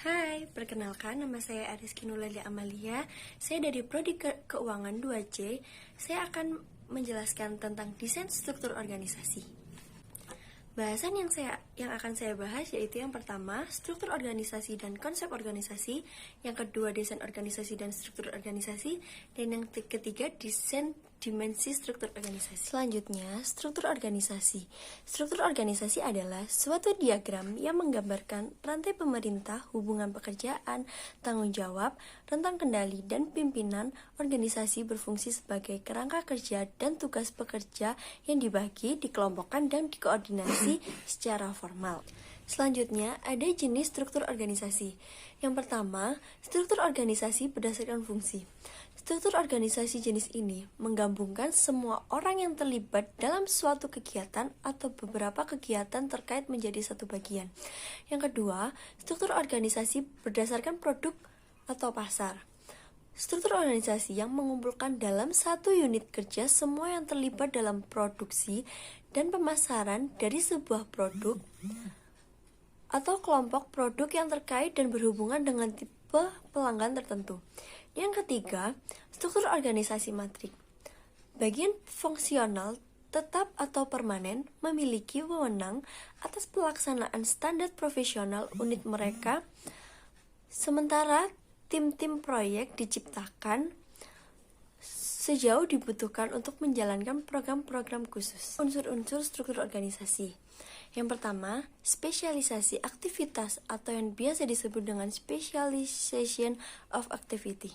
Hai, perkenalkan nama saya Ariski Nurlali Amalia. Saya dari Prodi Keuangan 2C. Saya akan menjelaskan tentang desain struktur organisasi. Bahasan yang akan saya bahas yaitu yang pertama, struktur organisasi dan konsep organisasi, yang kedua, desain organisasi dan struktur organisasi, dan yang ketiga, desain dimensi struktur organisasi. Selanjutnya, struktur organisasi. Struktur organisasi adalah suatu diagram yang menggambarkan rantai pemerintah, hubungan pekerjaan, tanggung jawab, rentang kendali, dan pimpinan organisasi berfungsi sebagai kerangka kerja dan tugas pekerja yang dibagi, dikelompokkan, dan dikoordinasi secara formal. Selanjutnya, ada jenis struktur organisasi. Yang pertama, struktur organisasi berdasarkan fungsi. Struktur organisasi jenis ini menggabungkan semua orang yang terlibat dalam suatu kegiatan atau beberapa kegiatan terkait menjadi satu bagian. Yang kedua, struktur organisasi berdasarkan produk atau pasar. Struktur organisasi yang mengumpulkan dalam satu unit kerja semua yang terlibat dalam produksi dan pemasaran dari sebuah produk atau kelompok produk yang terkait dan berhubungan dengan tipe pelanggan tertentu. Yang ketiga, struktur organisasi matrik. Bagian fungsional tetap atau permanen memiliki wewenang atas pelaksanaan standar profesional unit mereka, sementara tim-tim proyek diciptakan sejauh dibutuhkan untuk menjalankan program-program khusus. Unsur-unsur struktur organisasi. Yang pertama, spesialisasi aktivitas atau yang biasa disebut dengan specialization of activity.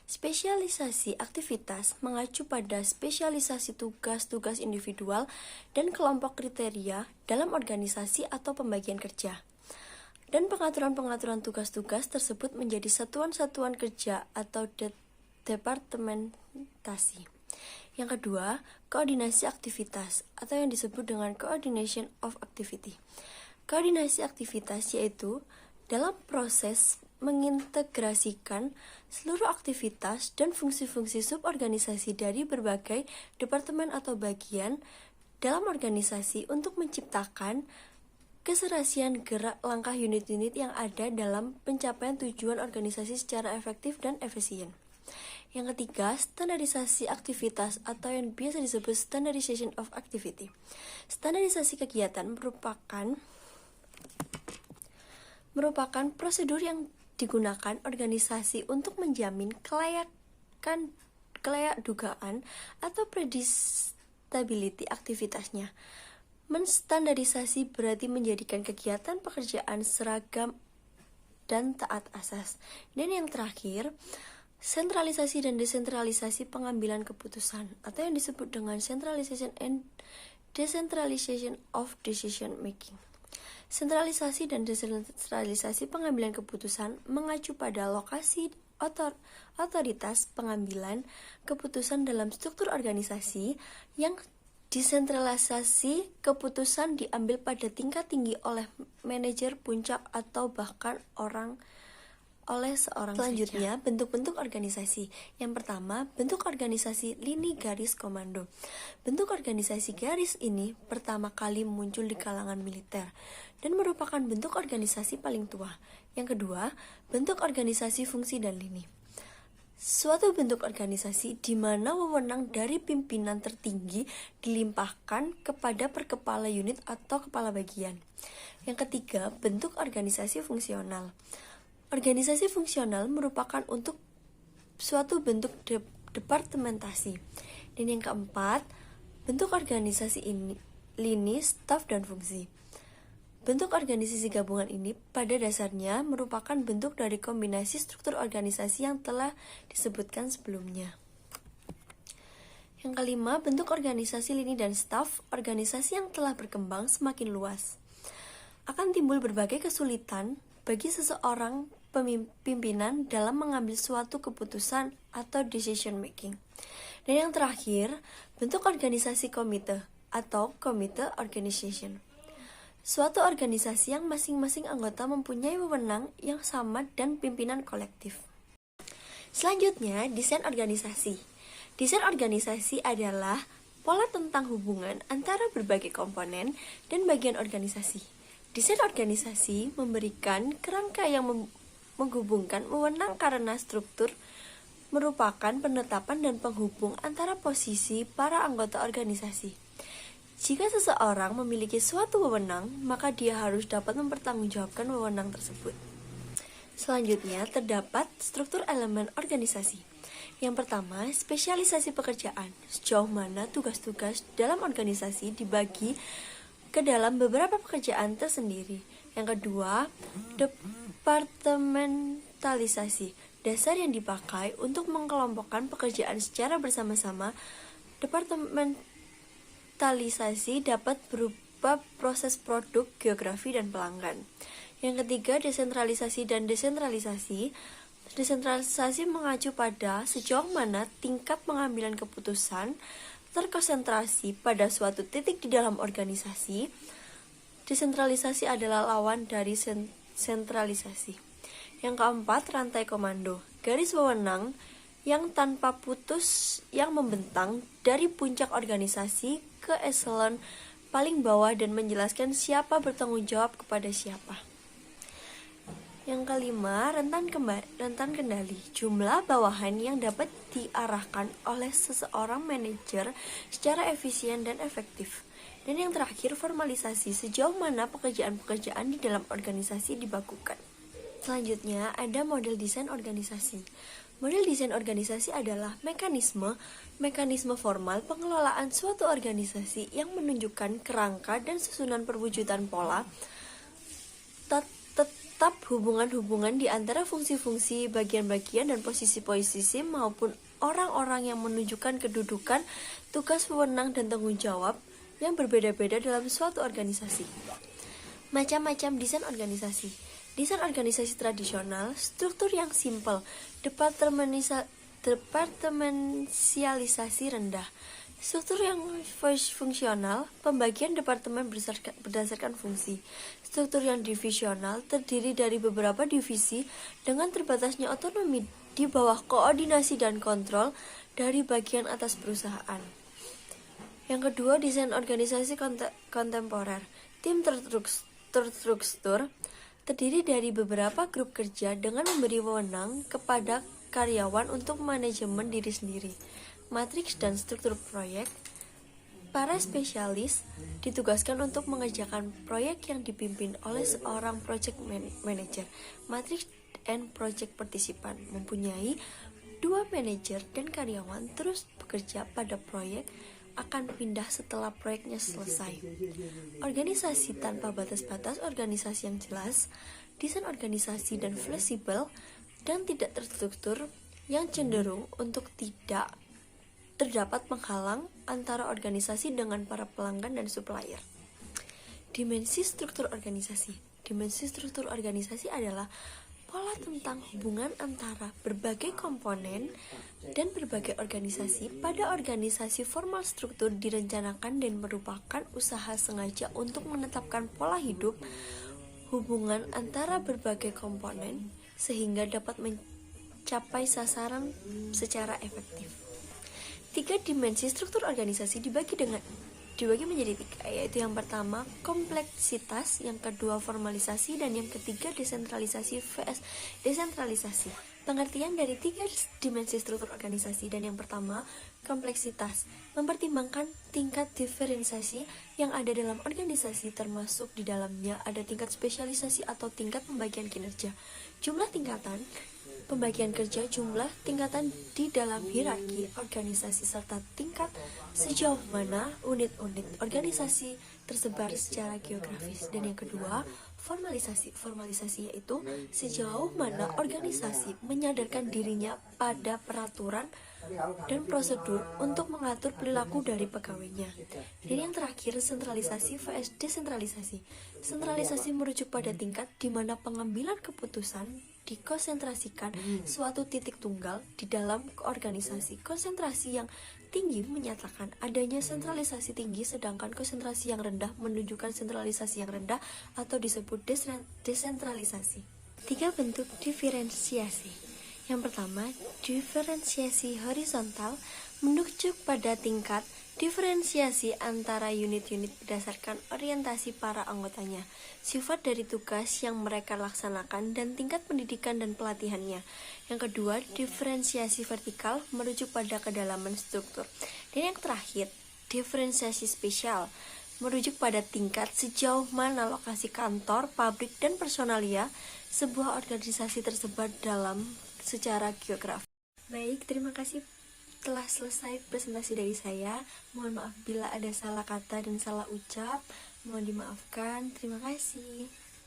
Spesialisasi aktivitas mengacu pada spesialisasi tugas-tugas individual dan kelompok kriteria dalam organisasi atau pembagian kerja. Dan pengaturan-pengaturan tugas-tugas tersebut menjadi satuan-satuan kerja atau departementasi. Yang kedua, koordinasi aktivitas atau yang disebut dengan coordination of activity. Koordinasi aktivitas yaitu dalam proses mengintegrasikan seluruh aktivitas dan fungsi-fungsi suborganisasi dari berbagai departemen atau bagian dalam organisasi untuk menciptakan keserasian gerak langkah unit-unit yang ada dalam pencapaian tujuan organisasi secara efektif dan efisien. Yang ketiga, standarisasi aktivitas atau yang biasa disebut standardization of activity. Standarisasi kegiatan merupakan prosedur yang digunakan organisasi untuk menjamin dugaan atau predictability aktivitasnya. Menstandarisasi berarti menjadikan kegiatan pekerjaan seragam dan taat asas. Dan yang terakhir, sentralisasi dan desentralisasi pengambilan keputusan atau yang disebut dengan centralization and decentralization of decision making. Sentralisasi dan desentralisasi pengambilan keputusan mengacu pada lokasi otoritas pengambilan keputusan dalam struktur organisasi, yang desentralisasi keputusan diambil pada tingkat tinggi oleh manajer puncak atau bahkan oleh seorang. Selanjutnya, bentuk-bentuk organisasi. Yang pertama, bentuk organisasi lini garis komando. Bentuk organisasi garis ini pertama kali muncul di kalangan militer dan merupakan bentuk organisasi paling tua. Yang kedua, bentuk organisasi fungsi dan lini. Suatu bentuk organisasi di mana wewenang dari pimpinan tertinggi dilimpahkan kepada perkepala unit atau kepala bagian. Yang ketiga, bentuk organisasi fungsional. Organisasi fungsional merupakan untuk suatu bentuk departementasi. Dan yang keempat, bentuk organisasi ini lini, staf, dan fungsi. Bentuk organisasi gabungan ini pada dasarnya merupakan bentuk dari kombinasi struktur organisasi yang telah disebutkan sebelumnya. Yang kelima, bentuk organisasi lini dan staf. Organisasi yang telah berkembang semakin luas akan timbul berbagai kesulitan bagi seseorang pimpinan dalam mengambil suatu keputusan atau decision making. Dan yang terakhir, bentuk organisasi komite atau committee organization. Suatu organisasi yang masing-masing anggota mempunyai wewenang yang sama dan pimpinan kolektif. Selanjutnya, desain organisasi. Desain organisasi adalah pola tentang hubungan antara berbagai komponen dan bagian organisasi. Desain organisasi memberikan kerangka yang menghubungkan wewenang karena struktur merupakan penetapan dan penghubung antara posisi para anggota organisasi. Jika seseorang memiliki suatu wewenang, maka dia harus dapat mempertanggungjawabkan wewenang tersebut. Selanjutnya, terdapat struktur elemen organisasi. Yang pertama, spesialisasi pekerjaan. Sejauh mana tugas-tugas dalam organisasi dibagi ke dalam beberapa pekerjaan tersendiri. Yang kedua, departementalisasi. Dasar yang dipakai untuk mengelompokkan pekerjaan secara bersama-sama. Departementalisasi dapat berupa proses produk, geografi, dan pelanggan. Yang ketiga, desentralisasi dan desentralisasi. Desentralisasi mengacu pada sejauh mana tingkat pengambilan keputusan terkonsentrasi pada suatu titik di dalam organisasi. Desentralisasi adalah lawan dari sentralisasi. Yang keempat, rantai komando. Garis wewenang yang tanpa putus yang membentang dari puncak organisasi ke eselon paling bawah dan menjelaskan siapa bertanggung jawab kepada siapa. Yang kelima, rentan kendali. Jumlah bawahan yang dapat diarahkan oleh seseorang manajer secara efisien dan efektif. Dan yang terakhir, formalisasi. Sejauh mana pekerjaan-pekerjaan di dalam organisasi dibakukan. Selanjutnya, ada model desain organisasi. Model desain organisasi adalah mekanisme formal pengelolaan suatu organisasi yang menunjukkan kerangka dan susunan perwujudan pola, tetap hubungan-hubungan di antara fungsi-fungsi, bagian-bagian, dan posisi-posisi maupun orang-orang yang menunjukkan kedudukan, tugas, wewenang, dan tanggung jawab yang berbeda-beda dalam suatu organisasi. Macam-macam desain organisasi. Desain organisasi tradisional, struktur yang simpel, departemensialisasi rendah. Struktur yang fungsional, pembagian departemen berdasarkan fungsi. Struktur yang divisional, terdiri dari beberapa divisi dengan terbatasnya otonomi di bawah koordinasi dan kontrol dari bagian atas perusahaan. Yang kedua, desain organisasi kontemporer. Tim terstruktur terdiri dari beberapa grup kerja dengan memberi wewenang kepada karyawan untuk manajemen diri sendiri. Matriks dan struktur proyek. Para spesialis ditugaskan untuk mengerjakan proyek yang dipimpin oleh seorang project manager. Matriks and project partisipan mempunyai 2 manajer dan karyawan terus bekerja pada proyek akan pindah setelah proyeknya selesai. Organisasi tanpa batas-batas, organisasi yang jelas, desain organisasi dan fleksibel dan tidak terstruktur yang cenderung untuk tidak terdapat penghalang antara organisasi dengan para pelanggan dan supplier. Dimensi struktur organisasi. Dimensi struktur organisasi adalah pola tentang hubungan antara berbagai komponen dan berbagai organisasi. Pada organisasi, formal struktur direncanakan dan merupakan usaha sengaja untuk menetapkan pola hidup hubungan antara berbagai komponen sehingga dapat mencapai sasaran secara efektif. 3 dimensi struktur organisasi dibagi menjadi 3, yaitu yang pertama kompleksitas, yang kedua formalisasi, dan yang ketiga desentralisasi vs desentralisasi. Pengertian dari 3 dimensi struktur organisasi. Dan yang pertama, kompleksitas, mempertimbangkan tingkat diferensiasi yang ada dalam organisasi, termasuk di dalamnya ada tingkat spesialisasi atau tingkat pembagian kinerja, jumlah tingkatan pembagian kerja, jumlah tingkatan di dalam hierarki organisasi, serta tingkat sejauh mana unit-unit organisasi tersebar secara geografis. Dan yang kedua, formalisasi yaitu sejauh mana organisasi menyadarkan dirinya pada peraturan dan prosedur untuk mengatur perilaku dari pegawainya. Dan yang terakhir, sentralisasi vs desentralisasi. Sentralisasi merujuk pada tingkat di mana pengambilan keputusan dikonsentrasikan suatu titik tunggal di dalam organisasi. Konsentrasi yang tinggi menyatakan adanya sentralisasi tinggi, sedangkan konsentrasi yang rendah menunjukkan sentralisasi yang rendah atau disebut desentralisasi. 3 bentuk diferensiasi. Yang pertama, diferensiasi horizontal menunjuk pada tingkat Diferensiasi antara unit-unit berdasarkan orientasi para anggotanya, sifat dari tugas yang mereka laksanakan, dan tingkat pendidikan dan pelatihannya. Yang kedua, diferensiasi vertikal merujuk pada kedalaman struktur. Dan yang terakhir, diferensiasi spesial merujuk pada tingkat sejauh mana lokasi kantor, pabrik, dan personalia sebuah organisasi tersebar dalam secara geografis. Baik, terima kasih telah selesai presentasi dari saya. Mohon maaf bila ada salah kata dan salah ucap. Mohon dimaafkan. Terima kasih.